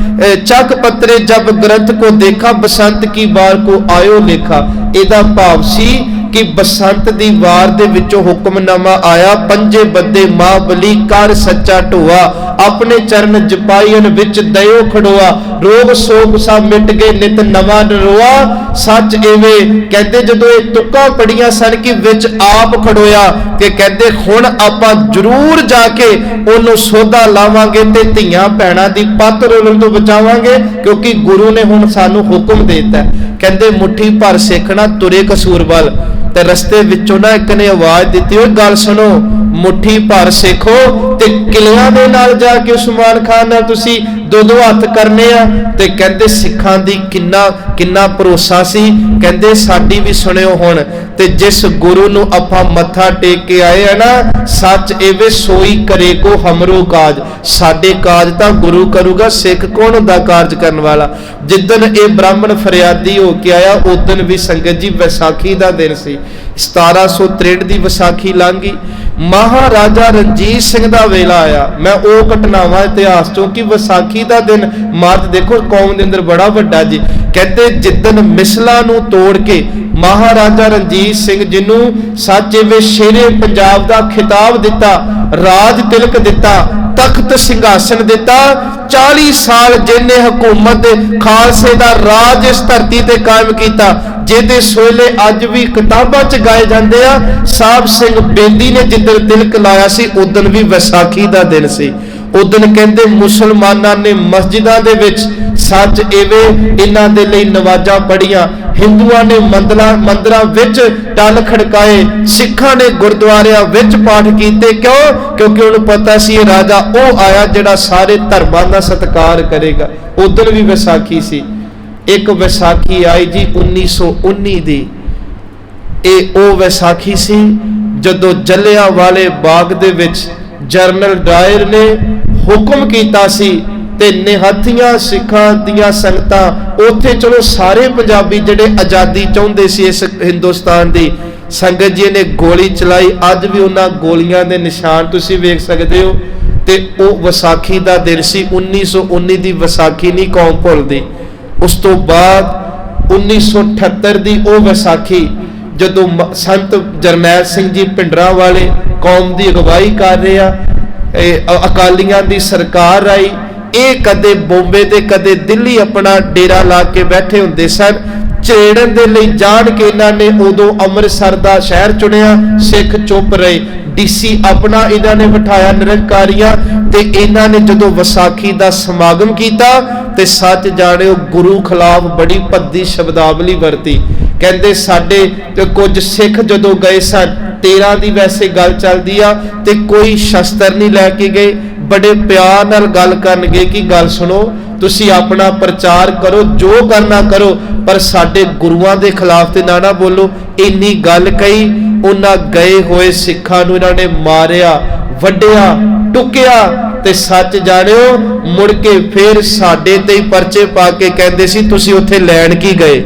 चक पत्रे जब ग्रंथ को देखा, बसंत की बार को आयो लेखा। एदा भाव सी कि बसंत दी वार दे विचों हुक्मनामा आया, पंजे बदे महाबली कर सच्चा ढोआ, अपने चरण जपाईन विच दयो खड़ोआ, रोग सोग सब मिट गए नित नवा नरोआ। सच एवे कहते जदों ये तुक्कां पड़ियां सन कि विच आप खड़ोया, कि कहते हुण आपां जरूर जाके ओनू सोधा लावांगे ते धीआं भैणां दी पत रोलण तों बचावांगे, क्योंकि गुरु ने हुण सानू हुक्म देता। कहते मुट्ठी भर सिखना तुरे कसूर वाल, ते रस्ते विचों ना एक ने आवाज दी, ओए गल सुनो, मुट्ठी भर सिखो ते किलियां दे नाल जाके उस्मान खान नाल तुसी दो दो हथ करने आ। ते कहते सिखां दी किन्ना किन्ना भरोसा सी। कहते साडी भी सुनियो हुण, ते जिस गुरु नूं आपां मत्था टेक के आए हैं ना, सच एवे सोई करे को हमरो काज। साडे काज तां गुरु करूगा, सिख कौन हुंदा कारज करन वाला। जिदन ये ब्राह्मण फरियादी हो के आया, उदन भी संगत जी वैसाखी दा दिन सी। 1763 दी वैसाखी लंघी, महाराजा रणजीत सिंह दा वेला आया। मैं वो घटनावां इतिहास चों कि वैसाखी दा दिन मार्च देखो कौम दे अंदर बड़ा वड्डा जी। कहते जिदन मिसला नूं तोड़ के महाराजा रणजीत सिंह जिन्नू सच वे शेरे पंजाब दा खिताब दिता, राज तिलक दिता, तख्त सिंघासन दिता, 40 साल जिन्हें हुकूमत खालसे दा राज इस धरती ते कायम किया, जिहदे सोहले अज भी किताबां च गाए जाते आ। साहब सिंह बेदी ने जिदन तिलक लाया सी, उदन भी वैसाखी दा दिन सी। उदन कहते मुसलमानां ने मस्जिदां दे विच सच एवे इन्हां दे लई नवाजां पढ़ियां, हिंदुआं ने मंदिरां विच टल खड़काए, सिखां ने गुरुद्वारियां विच पाठ कीते। क्यों? क्योंकि उन्हें पता सी ये राजा वो आया जिहड़ा सारे धर्मां दा सत्कार करेगा। उदन भी वैसाखी सी। एक वैसाखी आई जी 1919 दी। ये ओ वैसाखी सी जदों जलियांवाले बाग दे विच जनरल डायर ने हुक्म कीता सी, ते निहत्थियां सिखां दियां संगतां उत्थे, चलो सारे पंजाबी जिहड़े आज़ादी चाहुंदे सी इस हिंदुस्तान दी, संगत जी ने गोली चलाई। अज भी उन्हां गोलियां दे निशान तुसीं वेख सकदे हो। ते ओ वैसाखी दा दिन सी, 1919 दी वैसाखी नहीं कौम भुलदी। उस तो बाद 1978 दी ओ वैसाखी जदों संत जरनैल सिंह जी भिंडरांवाले कौम की अगवाई कर रहे आ, अकालियां दी सरकार आई। ये कदे बॉम्बे दे कदे दिल्ली अपना डेरा ला के बैठे हुंदे सन। छेड़न दे लई जान के इन्होंने उदों अमृतसर दा शहर चुनिया, सिख चुप रहे। डीसी अपना इन्होंने बिठाया निरंकारियां, ते इन्होंने जदों वैसाखी दा समागम किया ते सच जाने गुरु खिलाफ बड़ी भद्दी शब्दावली वरती। कहते साडे कुछ सिख जदों गए सन, 13 दी वैसे गल चलदी आ, ते कोई शस्त्र नहीं लैके गए, बड़े प्यार नाल गल करनगे कि गल सुनो, तुसी अपना प्रचार करो, जो करना करो, पर साडे गुरुआं दे खिलाफ ते ना बोलो। इन्नी गल कही, उन्हां गए होए सिखां नूं इन्हां ने मारिया, वड्डिया, टुकिया, ते सच जाणिओ मुड़ के फिर साडे ते ही परचे पा के कहंदे सी तुसी उत्थे लैण की गए,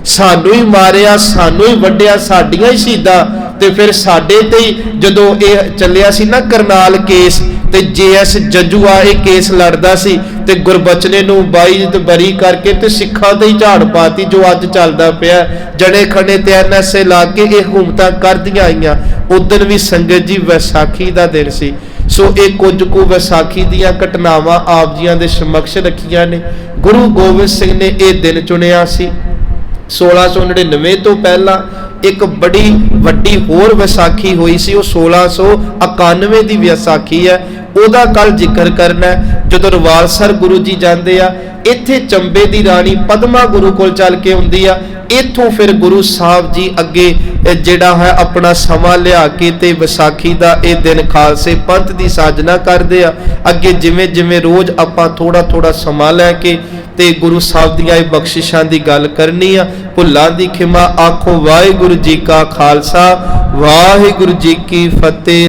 सानू ही मारिया, सानू ही वड्डिया, साडियां ही शहीदां। ते फिर साडे ते ही जदों ये चलिया सी ना करनाल केस, ते JS जजुआ ये केस लड़दा सी, ते गुरबचने नूं 22 बरी करके ते सिखां ते ही झाड़ पाती, जो अज चलदा पिया। जड़े खड़े ते NSA ला के ये हुकूमतां करदियां आईयां। उदन भी संगत जी वैसाखी दा दिन सी। सो ये कुछ कु वैसाखी दियां घटनावां आप जियां दे समक्ष रखियां ने। गुरु गोबिंद सिंह ने यह दिन चुनिया सी। 1699 तो पहला एक बड़ी वड्डी होर वैसाखी हुई सी, 1691 की वैसाखी है। ओदा कल जिक्र करना है। जदों रवालसर गुरु जी जाते आ, इत्थे चंबे की राणी पद्मा गुरु कोल चल के आउंदी आ। इत्थों फिर गुरु साहब जी अगे जिहड़ा है अपना समा लिया के ते वैसाखी दा ये दिन खालसे पंथ की साजना करते आ। ਅੱਗੇ ਜਿਵੇਂ ਜਿਵੇਂ ਰੋਜ਼ ਆਪਾਂ ਥੋੜਾ ਥੋੜਾ ਸਮਾਂ ਲੈ ਕੇ ਤੇ ਗੁਰੂ ਸਾਹਿਬ ਦੀਆਂ ਇਹ ਬਖਸ਼ਿਸ਼ਾਂ ਦੀ ਗੱਲ ਕਰਨੀ ਆ। ਭੁੱਲਾਂ ਦੀ ਖਿਮਾ, ਆਖੋ ਵਾਹਿਗੁਰੂ ਜੀ ਕਾ ਖਾਲਸਾ, ਵਾਹਿਗੁਰੂ ਜੀ ਕੀ ਫਤਿਹ।